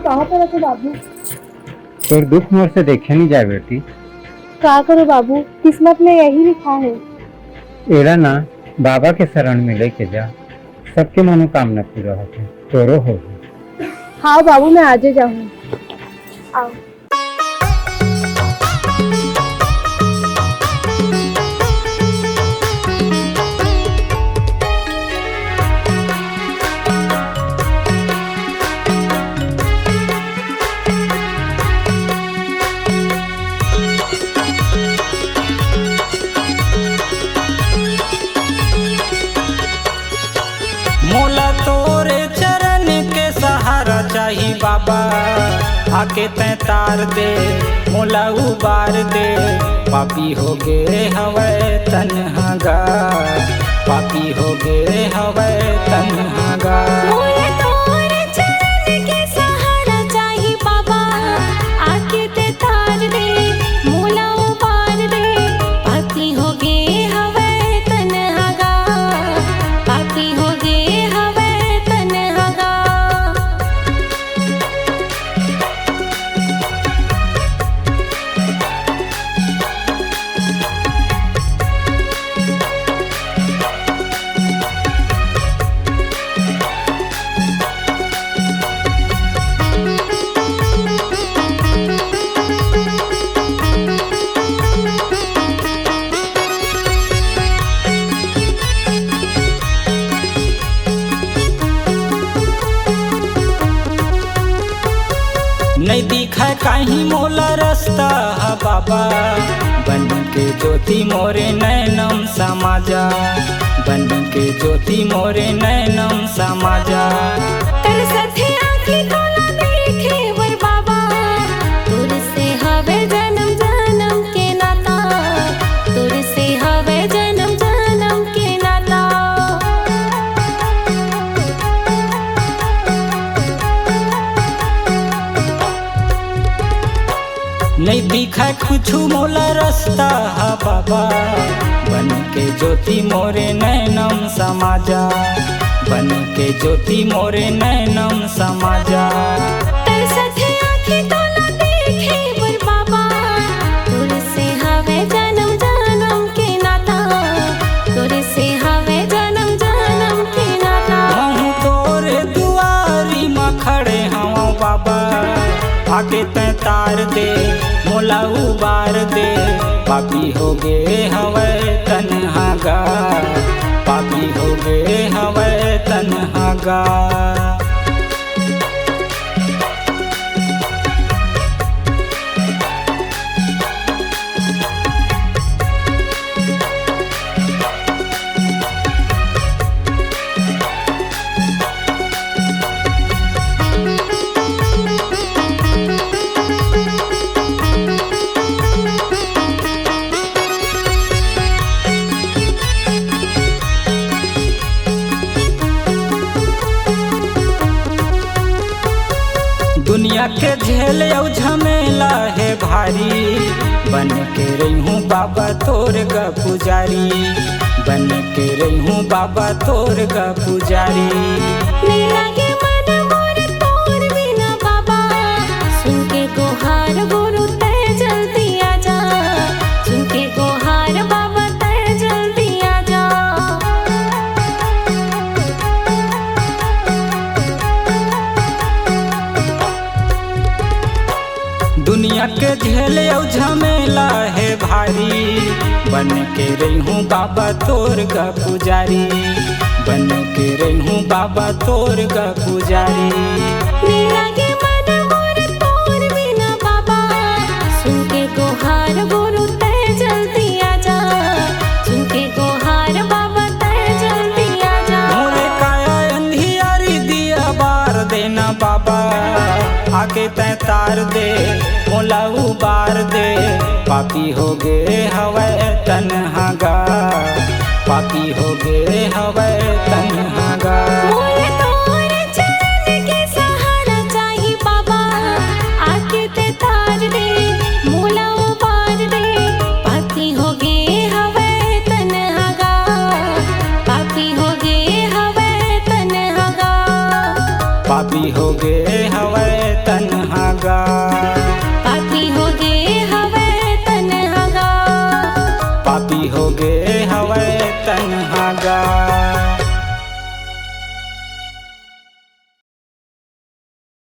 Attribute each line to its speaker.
Speaker 1: कहाँ पर रखो बाबू?
Speaker 2: तोर दुख मोर से देखे नहीं जाए बेटी।
Speaker 1: क्या करो बाबू, किस्मत में यही लिखा है।
Speaker 2: एरा ना बाबा के शरण में लेके जा, सबके मनोकामना पूरा होते, तोरो हो।
Speaker 1: हाँ बाबू, मैं आज जाऊँ। आओ।
Speaker 3: मोला तोरे चरण के सहारा चाही बाबा, आके तैं तार दे मोला उबार दे। पापी हो गे हवै तन्हागा, पापी हो गे हवै तन्हागा।
Speaker 4: मोला तोरे चरण के सहारा चाही बाबा, आके तैं तार दे मोला उबार दे। पापी हो गे हवै तन्हागा, पापी हो गे हवै तन्हागा।
Speaker 3: नहीं दिखा कहीं मोला रास्ता बाबा, बन के ज्योति मोरे नैनम समाजा, बन के ज्योति मोरे नैनम समाजा।
Speaker 4: तरसथे आँखें तोला देखे वर बाबा, तुर से हवे जन्म जन्म के नाता, तुर से हवे जन्म जन्म के नाता।
Speaker 3: नहीं दिखा कुछ मोला रास्ता बाबा, बन के ज्योति मोरे नैनम समाजा, बन के ज्योति मोरे नैनम समाजा।
Speaker 4: तरसथे आँखें तोला देखे वर बाबा, तुर से हवे जन्म जन्म के नाता, तुर से हवे जन्म जन्म के नाता।
Speaker 3: महू तोरे दुआरी में खड़े हूँ बाबा, आके तैं तार दे मोला उबार दे। पापी हो गे हवै तन्हागा, पापी हो गे हवै तन्हागा। दुनिया के झेल औ झमेला है भारी, बन के रही हूँ बाबा तोर ग पुजारी, बन के रही हूँ बाबा तोर ग पुजारी।
Speaker 4: नहीं लगे मन मोर तोर बिना बाबा, सुन के गुहार गुरु तै जल्दी आजा, सुन के गुहार बाबा तै जल्दी आजा।
Speaker 3: दुनिया के झेल औ झमेला है भारी, बन के रही हूँ बाबा तोर ग पुजारी, बन के रही हूँ बाबा तोर ग पुजारी।
Speaker 4: नहीं लगे मन मोर तोर बिना बाबा, सुन के गुहार गुरु तै जल्दी आजा, सुन के गुहार बाबा तै जल्दी आजा।
Speaker 3: मोरे काया अंधियारी दिया बार देना बाबा, आके तैं तार दे मोला उबार दे। पापी हो गे हवै तन्हागा, पापी हो गे हवै तन्हागा।
Speaker 4: मोला तोरे चरण के सहारा चाही बाबा, आके तैं तार दे मोला उबार दे। पापी हो गे हवै तन्हागा, पापी हो गे हवै तन्हागा।
Speaker 3: पापी हो गे हवै तन्हागा।
Speaker 4: पापी हो गए हवे तन्हागा।
Speaker 3: पापी हो गए हवे तन्हागा।